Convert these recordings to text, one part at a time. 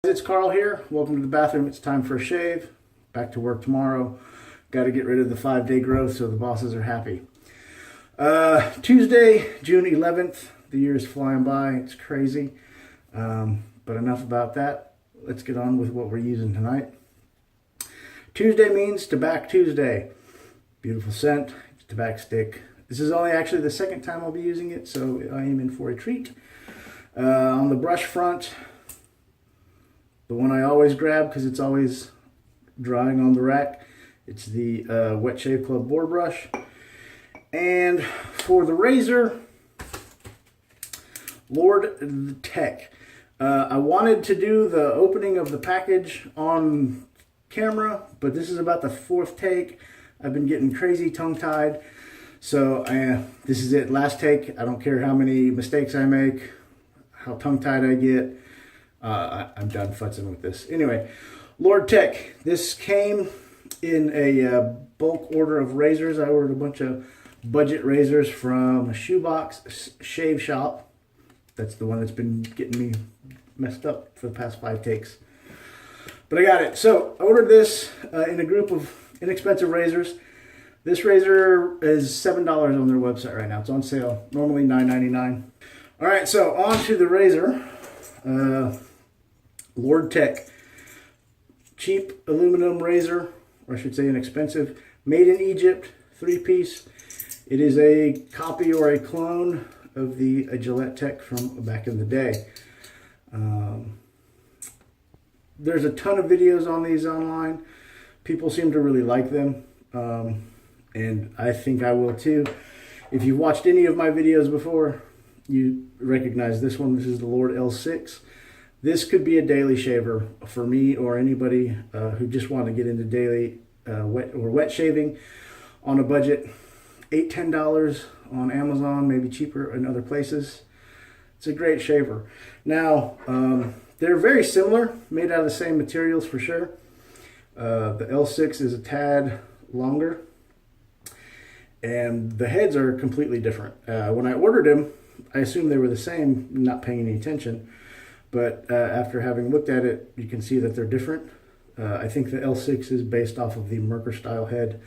It's Carl here. Welcome to the bathroom. It's time for a shave. Back to work tomorrow. Got to get rid of the 5-day growth so the bosses are happy. Tuesday, June 11th. The year is flying by. It's crazy. But enough about that. Let's get on with what we're using tonight. Tuesday means Tabac Tuesday. Beautiful scent. Tabac stick. This is only actually the second time I'll be using it, so I am in for a treat. On the brush front, the one I always grab because it's always drying on the rack, it's the Wet Shave Club Boar brush. And for the razor, Lord Tech. I wanted to do the opening of the package on camera, but this is about the 4th take. I've been getting crazy tongue-tied. So this is it, last take. I don't care how many mistakes I make, how tongue-tied I get. I'm done futzing with this. Anyway, Lord Tech. This came in a bulk order of razors. I ordered a bunch of budget razors from Shoebox Shave Shop. That's the one that's been getting me messed up for the past 5 takes. But I got it. So I ordered this in a group of inexpensive razors. This razor is $7 on their website right now. It's on sale. Normally $9.99. All right, so on to the razor. Lord Tech. Cheap aluminum razor, or I should say inexpensive. Made in Egypt, 3-piece. It is a copy or a clone of the Gillette Tech from back in the day. There's a ton of videos on these online. People seem to really like them. And I think I will too. If you've watched any of my videos before, you recognize this one. This is the Lord L6. This could be a daily shaver for me or anybody who just want to get into daily wet shaving on a budget. $8-10 on Amazon, maybe cheaper in other places. It's a great shaver. Now, they're very similar, made out of the same materials for sure. The L6 is a tad longer, and the heads are completely different. When I ordered them, I assumed they were the same, not paying any attention. But after having looked at it, you can see that they're different. I think the L6 is based off of the Merker style head,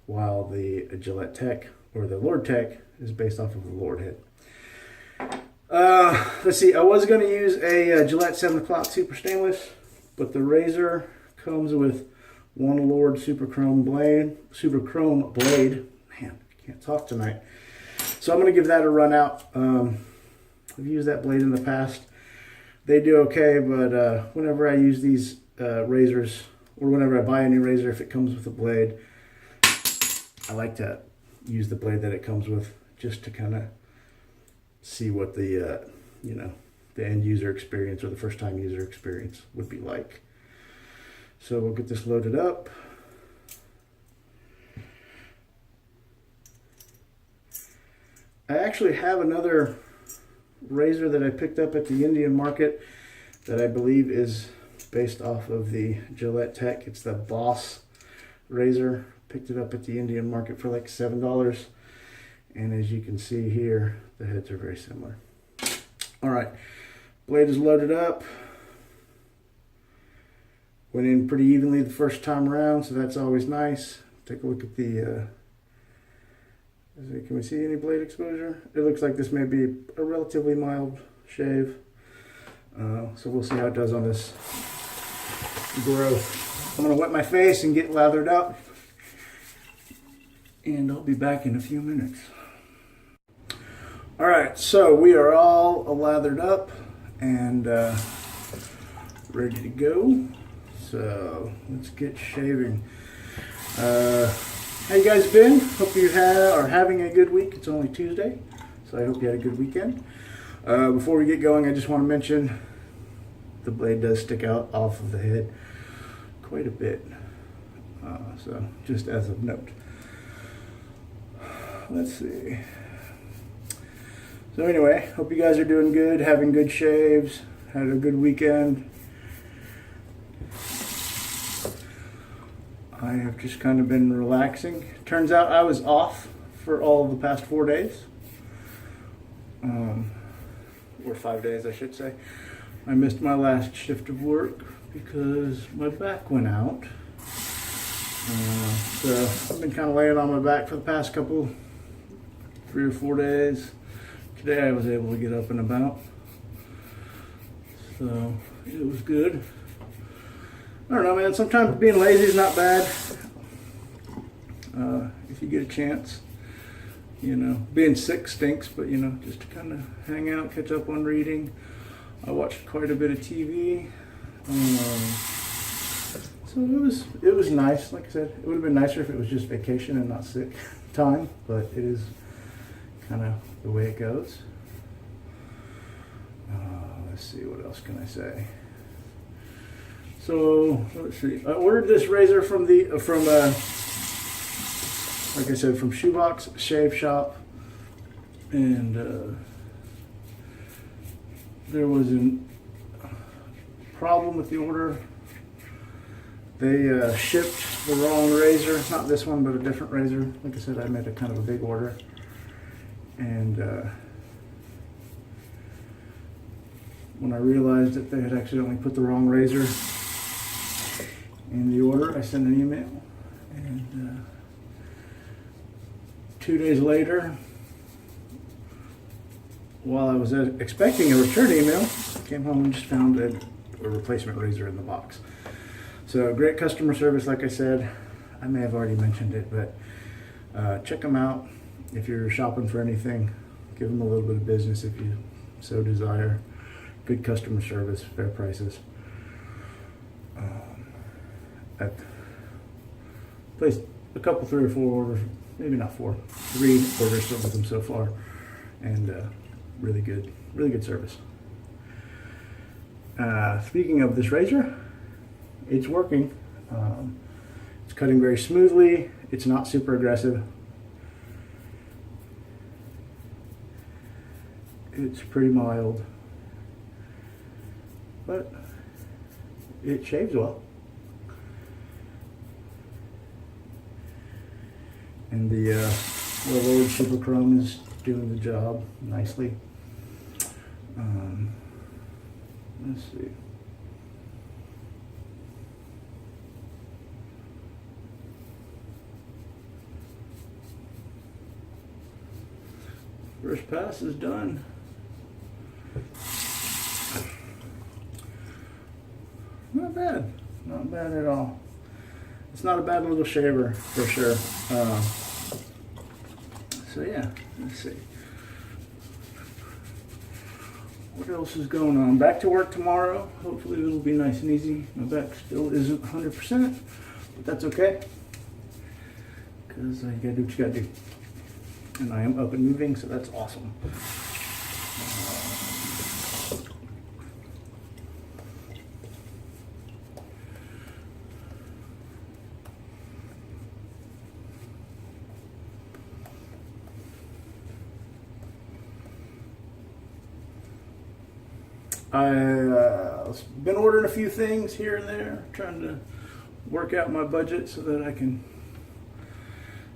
while the Gillette Tech, or the Lord Tech, is based off of the Lord head. Let's see, I was going to use a Gillette 7 o'clock Super Stainless, but the razor comes with one Lord Super Chrome blade. Man, I can't talk tonight. So I'm going to give that a run out. I've used that blade in the past. They do okay, but whenever I use these razors, or whenever I buy a new razor, if it comes with a blade, I like to use the blade that it comes with, just to kind of see what the the end user experience, or the first time user experience, would be like. So we'll get this loaded up. I actually have another razor that I picked up at the Indian market that I believe is based off of the Gillette Tech. It's the Boss razor. Picked it up at the Indian market for like $7. And as you can see here, the heads are very similar. All right, blade is loaded up. Went in pretty evenly the first time around, so that's always nice. Take a look at the can we see any blade exposure? It looks like this may be a relatively mild shave. So we'll see how it does on this growth. I'm going to wet my face and get lathered up. And I'll be back in a few minutes. Alright, so we are all lathered up and ready to go. So let's get shaving. How you guys been? Hope you are having a good week. It's only Tuesday, so I hope you had a good weekend. Before we get going, I just want to mention the blade does stick out off of the head quite a bit. So just as a note. Let's see. So anyway, hope you guys are doing good, having good shaves, had a good weekend. I have just kind of been relaxing. Turns out I was off for all of the past 4 days. Or 5 days, I should say. I missed my last shift of work because my back went out. So I've been kind of laying on my back for the past 3 or 4 days. Today I was able to get up and about. So it was good. I don't know, man. Sometimes being lazy is not bad. If you get a chance. You know, being sick stinks, but you know, just to kind of hang out, catch up on reading. I watched quite a bit of TV. So it was nice. Like I said, it would have been nicer if it was just vacation and not sick time, but it is kind of the way it goes. Let's see, what else can I say? So let's see. I ordered this razor from like I said, from Shoebox Shave Shop, and there was a problem with the order. They shipped the wrong razor, not this one, but a different razor. Like I said, I made a kind of a big order, and when I realized that they had accidentally put the wrong razor in the order, I sent an email, and 2 days later, while I was expecting a return email, I came home and just found a replacement razor in the box. So great customer service, like I said. I may have already mentioned it, but check them out if you're shopping for anything. Give them a little bit of business if you so desire. Good customer service, fair prices. I've placed a couple, 3 or 4 orders. Maybe not 4, 3 orders with them so far, and really good service. Speaking of this razor, it's working. It's cutting very smoothly. It's not super aggressive. It's pretty mild, but it shaves well. And the well-lowered super chrome is doing the job nicely. Let's see. First pass is done. Not bad. Not bad at all. It's not a bad little shaver for sure. So yeah, let's see. What else is going on? Back to work tomorrow. Hopefully it'll be nice and easy. My back still isn't 100%, but that's okay. Because you gotta do what you gotta do. And I am up and moving, so that's awesome. I've been ordering a few things here and there, trying to work out my budget so that I can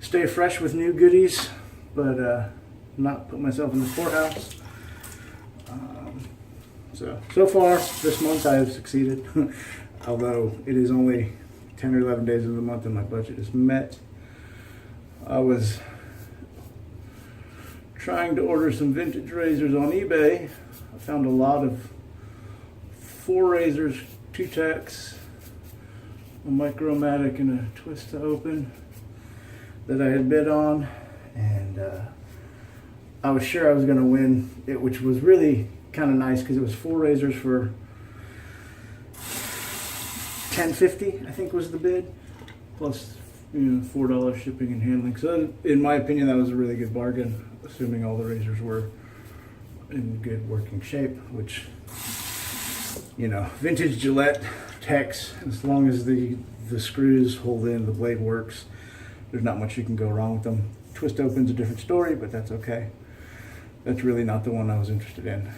stay fresh with new goodies, but not put myself in the poorhouse. So far this month I have succeeded, although it is only 10 or 11 days of the month and my budget is met. I was trying to order some vintage razors on eBay. I found a lot of 4 razors, 2 tacks, a Micromatic and a twist to open that I had bid on, and I was sure I was going to win it, which was really kind of nice because it was 4 razors for $10.50, I think was the bid, plus $4 shipping and handling. So in my opinion, that was a really good bargain, assuming all the razors were in good working shape, which, vintage Gillette techs, as long as the screws hold in, the blade works, there's not much you can go wrong with them. Twist open's a different story, but that's okay. That's really not the one I was interested in,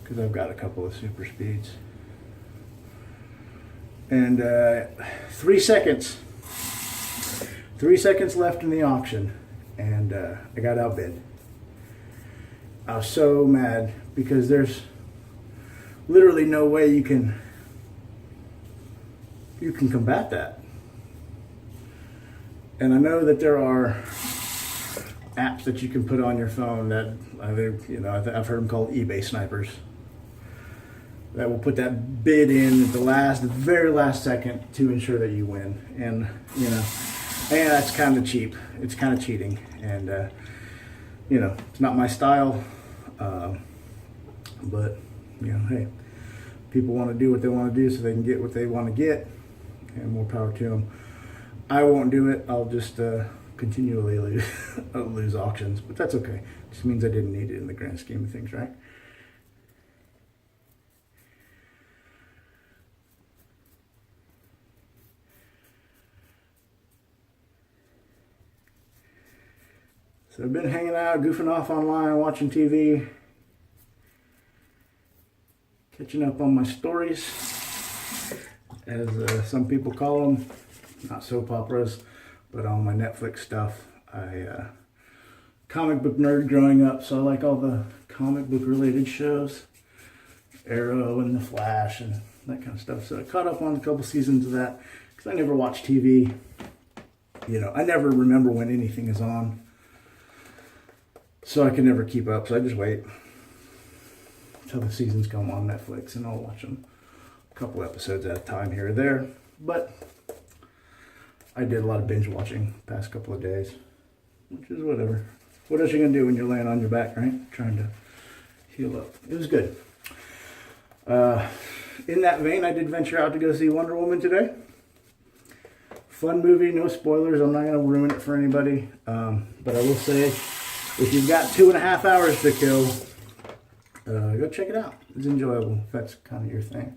because I've got a couple of super speeds. And 3 seconds left in the auction, and I got outbid. I was so mad because there's literally no way you can combat that. And I know that there are apps that you can put on your phone that I've heard them called eBay snipers, that will put that bid in at the very last second to ensure that you win. And that's kind of cheap. It's kind of cheating, and it's not my style. But hey, people want to do what they want to do so they can get what they want to get, and more power to them. I won't do it. I'll just continually lose auctions, but that's okay. It just means I didn't need it in the grand scheme of things, right? So I've been hanging out, goofing off online, watching TV, catching up on my stories, as some people call them. Not soap operas, but all my Netflix stuff. Comic book nerd growing up, so I like all the comic book related shows, Arrow and The Flash and that kind of stuff. So I caught up on a couple seasons of that because I never watch TV. I never remember when anything is on, so I can never keep up. So I just wait until the seasons come on Netflix, and I'll watch them a couple episodes at a time here or there. But I did a lot of binge watching the past couple of days, which is whatever. What else are you going to do when you're laying on your back, right? Trying to heal up. It was good. In that vein, I did venture out to go see Wonder Woman today. Fun movie, no spoilers. I'm not going to ruin it for anybody. But I will say, if you've got 2.5 hours to kill, go check it out. It's enjoyable, if that's kind of your thing.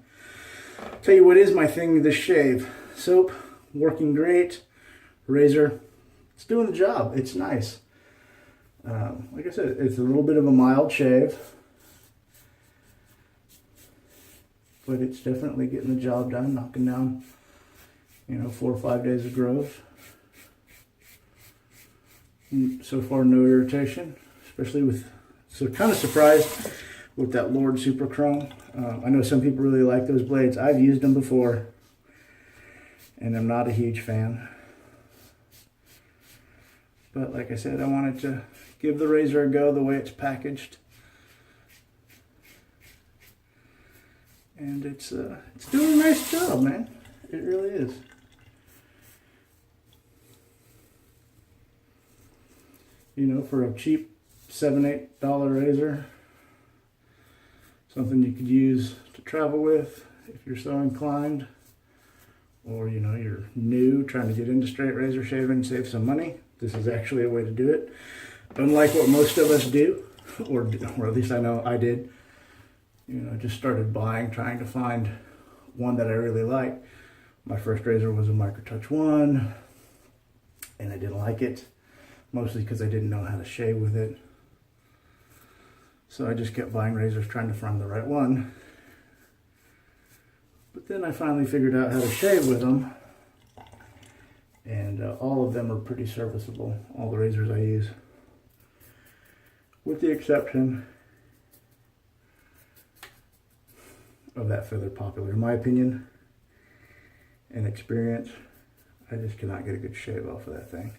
Tell you what is my thing, this shave. Soap, working great. Razor, it's doing the job. It's nice. Like I said, it's a little bit of a mild shave, but it's definitely getting the job done, knocking down, 4 or 5 days of growth. So far, no irritation, especially so kind of surprised with that Lord Super Chrome. I know some people really like those blades. I've used them before, and I'm not a huge fan. But like I said, I wanted to give the razor a go the way it's packaged. And it's doing a nice job, man. It really is. For a cheap $7, $8 razor, something you could use to travel with if you're so inclined, or you're new trying to get into straight razor shaving, save some money. This is actually a way to do it. Unlike what most of us do, or at least I know I did. Just started buying, trying to find one that I really like. My first razor was a MicroTouch 1, and I didn't like it, mostly because I didn't know how to shave with it. So I just kept buying razors, trying to find the right one. But then I finally figured out how to shave with them, and all of them are pretty serviceable, all the razors I use, with the exception of that Feather Popular. In my opinion and experience, I just cannot get a good shave off of that thing.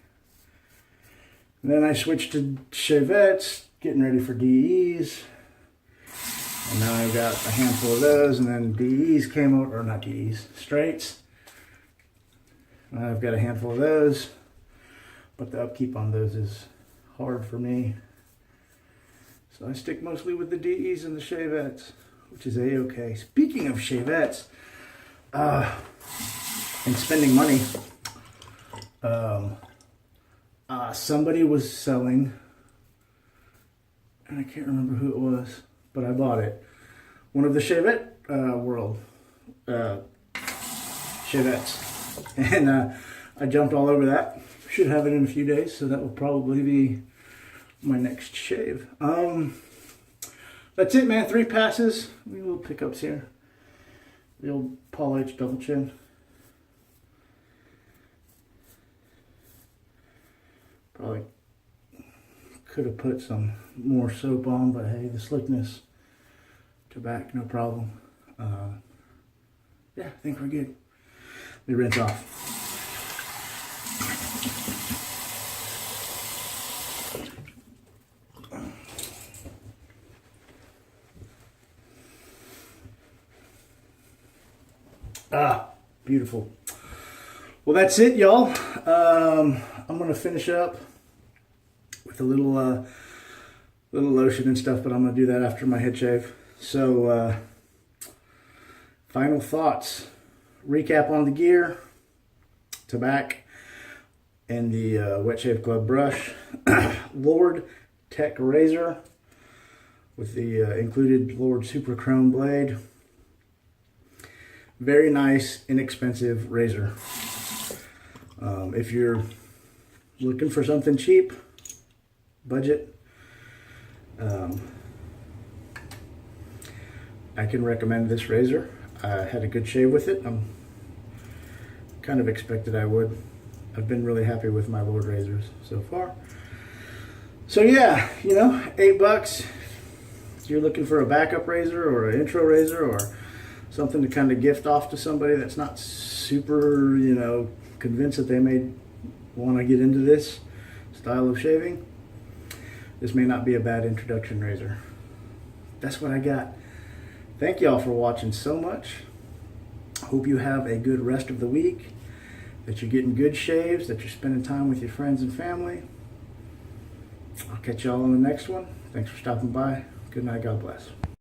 And then I switched to shavettes, getting ready for DEs. And now I've got a handful of those, and then DEs came over, or not DEs, straights. And I've got a handful of those, but the upkeep on those is hard for me. So I stick mostly with the DEs and the shavettes, which is a-okay. Speaking of shavettes, and spending money, somebody was selling, and I can't remember who it was, but I bought it. One of the Shavette World Shavettes. And I jumped all over that. Should have it in a few days, so that will probably be my next shave. That's it, man. 3 passes. A little pickups here. The old Paul H. double chin. Probably could have put some more soap on, but hey, the slickness, Tabac, no problem. Yeah, I think we're good. Let me rinse off. Ah, beautiful. Well, that's it, y'all. I'm gonna finish up with a little lotion and stuff, but I'm gonna do that after my head shave. So, final thoughts. Recap on the gear. Tabac and the Wet Shave Club brush. Lord Tech razor with the included Lord Super Chrome blade. Very nice, inexpensive razor. If you're looking for something cheap, budget, I can recommend this razor. I had a good shave with it. I'm kind of expected I would. I've been really happy with my Lord razors so far. So yeah, you know, $8. If you're looking for a backup razor or an intro razor or something to kind of gift off to somebody that's not super, you know, convinced that they may want to get into this style of shaving, this may not be a bad introduction razor. That's what I got. Thank y'all for watching so much. Hope you have a good rest of the week, that you're getting good shaves, that you're spending time with your friends and family. I'll catch y'all on the next one. Thanks for stopping by. Good night. God bless.